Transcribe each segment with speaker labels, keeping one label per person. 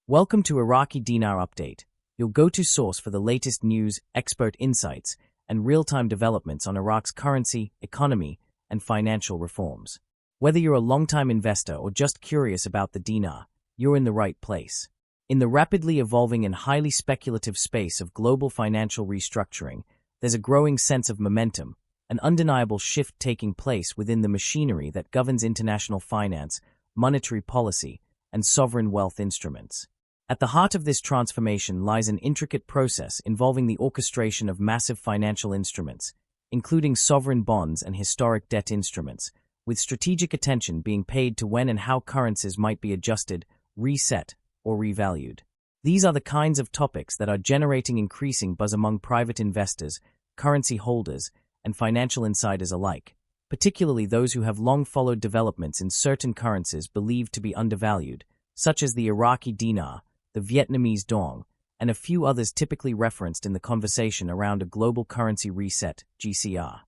Speaker 1: Welcome to Iraqi Dinar Update, your go-to source for the latest news, expert insights, and real-time developments on Iraq's currency, economy, and financial reforms. Whether you're a long-time investor or just curious about the dinar, you're in the right place. In the rapidly evolving and highly speculative space of global financial restructuring, there's a growing sense of momentum, an undeniable shift taking place within the machinery that governs international finance, monetary policy, and sovereign wealth instruments. At the heart of this transformation lies an intricate process involving the orchestration of massive financial instruments, including sovereign bonds and historic debt instruments, with strategic attention being paid to when and how currencies might be adjusted, reset, or revalued. These are the kinds of topics that are generating increasing buzz among private investors, currency holders, and financial insiders alike, particularly those who have long followed developments in certain currencies believed to be undervalued, such as the Iraqi dinar, the Vietnamese dong, and a few others typically referenced in the conversation around a global currency reset, GCR.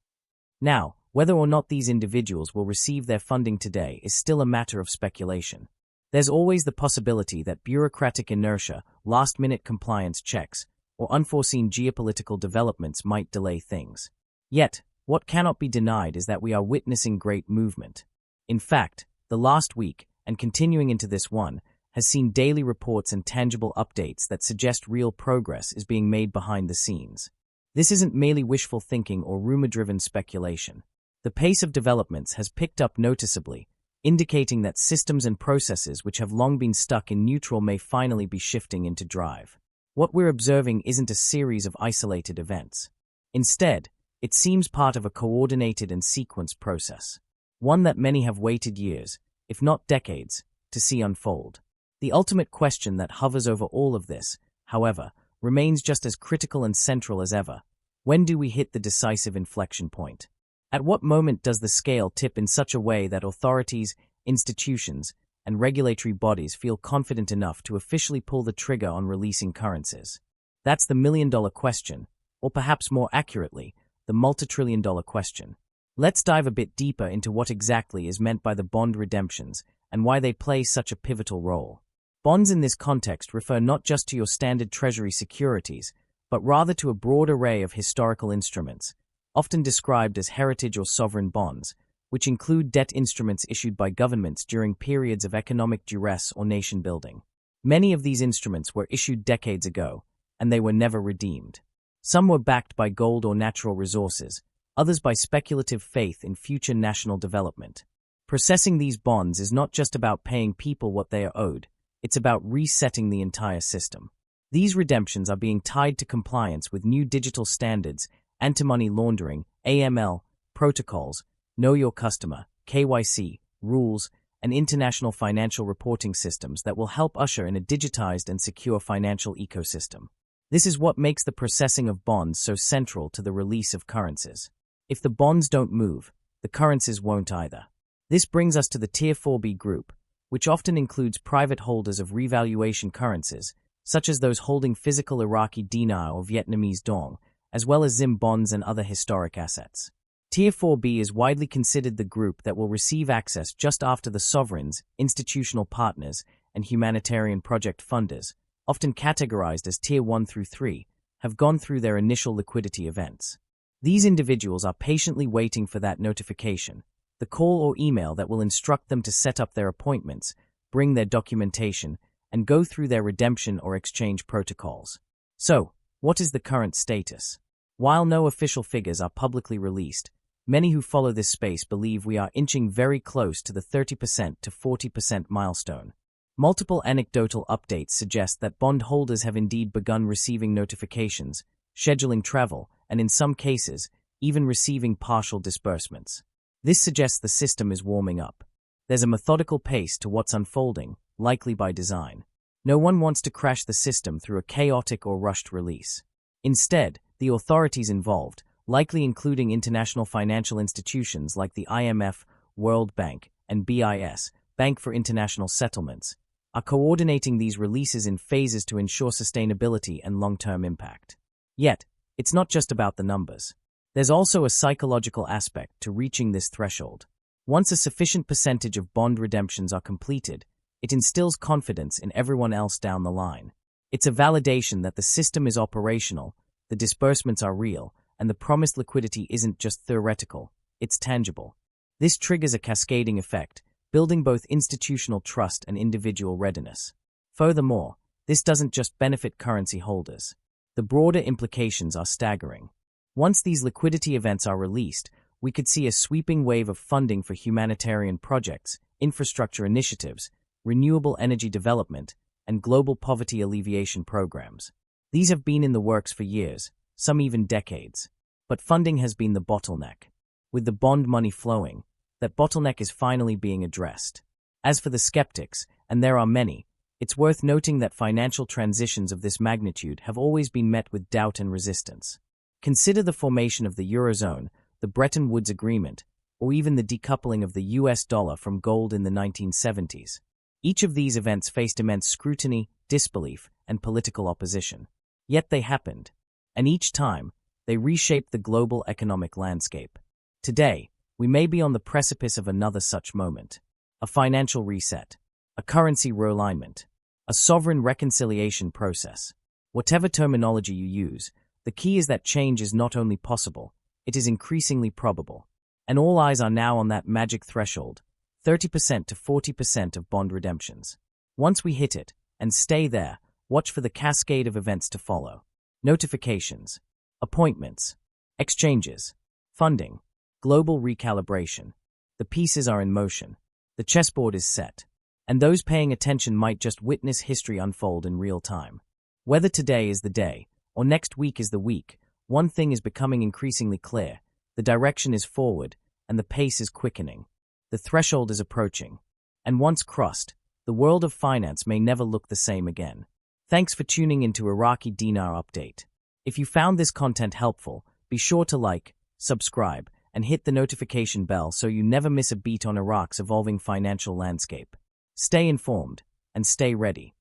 Speaker 1: Now, whether or not these individuals will receive their funding today is still a matter of speculation. There's always the possibility that bureaucratic inertia, last-minute compliance checks, or unforeseen geopolitical developments might delay things. Yet, what cannot be denied is that we are witnessing great movement. In fact, the last week, and continuing into this one, has seen daily reports and tangible updates that suggest real progress is being made behind the scenes. This isn't merely wishful thinking or rumor-driven speculation. The pace of developments has picked up noticeably, indicating that systems and processes which have long been stuck in neutral may finally be shifting into drive. What we're observing isn't a series of isolated events. Instead, it seems part of a coordinated and sequenced process, one that many have waited years, if not decades, to see unfold. The ultimate question that hovers over all of this, however, remains just as critical and central as ever. When do we hit the decisive inflection point? At what moment does the scale tip in such a way that authorities, institutions, and regulatory bodies feel confident enough to officially pull the trigger on releasing currencies? That's the million-dollar question, or perhaps more accurately, the multi-trillion-dollar question. Let's dive a bit deeper into what exactly is meant by the bond redemptions and why they play such a pivotal role. Bonds in this context refer not just to your standard treasury securities, but rather to a broad array of historical instruments, often described as heritage or sovereign bonds, which include debt instruments issued by governments during periods of economic duress or nation building. Many of these instruments were issued decades ago, and they were never redeemed. Some were backed by gold or natural resources, others by speculative faith in future national development. Processing these bonds is not just about paying people what they are owed, it's about resetting the entire system. These redemptions are being tied to compliance with new digital standards, anti-money laundering, AML, protocols, Know Your Customer, KYC, rules, and international financial reporting systems that will help usher in a digitized and secure financial ecosystem. This is what makes the processing of bonds so central to the release of currencies. If the bonds don't move, the currencies won't either. This brings us to the Tier 4B group, which often includes private holders of revaluation currencies, such as those holding physical Iraqi dinar or Vietnamese dong, as well as ZIM bonds and other historic assets. Tier 4B is widely considered the group that will receive access just after the sovereigns, institutional partners, and humanitarian project funders, often categorized as Tier 1 through 3, have gone through their initial liquidity events. These individuals are patiently waiting for that notification, the call or email that will instruct them to set up their appointments, bring their documentation, and go through their redemption or exchange protocols. So, what is the current status? While no official figures are publicly released, many who follow this space believe we are inching very close to the 30% to 40% milestone. Multiple anecdotal updates suggest that bondholders have indeed begun receiving notifications, scheduling travel, and in some cases, even receiving partial disbursements. This suggests the system is warming up. There's a methodical pace to what's unfolding, likely by design. No one wants to crash the system through a chaotic or rushed release. Instead, the authorities involved, likely including international financial institutions like the IMF, World Bank, and BIS, Bank for International Settlements, are coordinating these releases in phases to ensure sustainability and long-term impact. Yet, it's not just about the numbers. There's also a psychological aspect to reaching this threshold. Once a sufficient percentage of bond redemptions are completed, It instills confidence in everyone else down the line. It's a validation that the system is operational, the disbursements are real, and the promised liquidity isn't just theoretical, it's tangible. This triggers a cascading effect, building both institutional trust and individual readiness. Furthermore, this doesn't just benefit currency holders. The broader implications are staggering. Once these liquidity events are released, we could see a sweeping wave of funding for humanitarian projects, infrastructure initiatives, renewable energy development, and global poverty alleviation programs. These have been in the works for years, some even decades. But funding has been the bottleneck. With the bond money flowing, that bottleneck is finally being addressed. As for the skeptics, and there are many, it's worth noting that financial transitions of this magnitude have always been met with doubt and resistance. Consider the formation of the Eurozone, the Bretton Woods Agreement, or even the decoupling of the US dollar from gold in the 1970s. Each of these events faced immense scrutiny, disbelief, and political opposition. Yet they happened, and each time, they reshaped the global economic landscape. Today, we may be on the precipice of another such moment. A financial reset, a currency realignment, a sovereign reconciliation process. Whatever terminology you use, the key is that change is not only possible, it is increasingly probable. And all eyes are now on that magic threshold, 30% to 40% of bond redemptions. Once we hit it, and stay there, watch for the cascade of events to follow. Notifications, appointments, exchanges, funding, global recalibration. The pieces are in motion. The chessboard is set. And those paying attention might just witness history unfold in real time. Whether today is the day, or next week is the week, one thing is becoming increasingly clear. The direction is forward, and the pace is quickening. The threshold is approaching. And once crossed, the world of finance may never look the same again. Thanks for tuning into Iraqi Dinar Update. If you found this content helpful, be sure to like, subscribe, and hit the notification bell so you never miss a beat on Iraq's evolving financial landscape. Stay informed, and stay ready.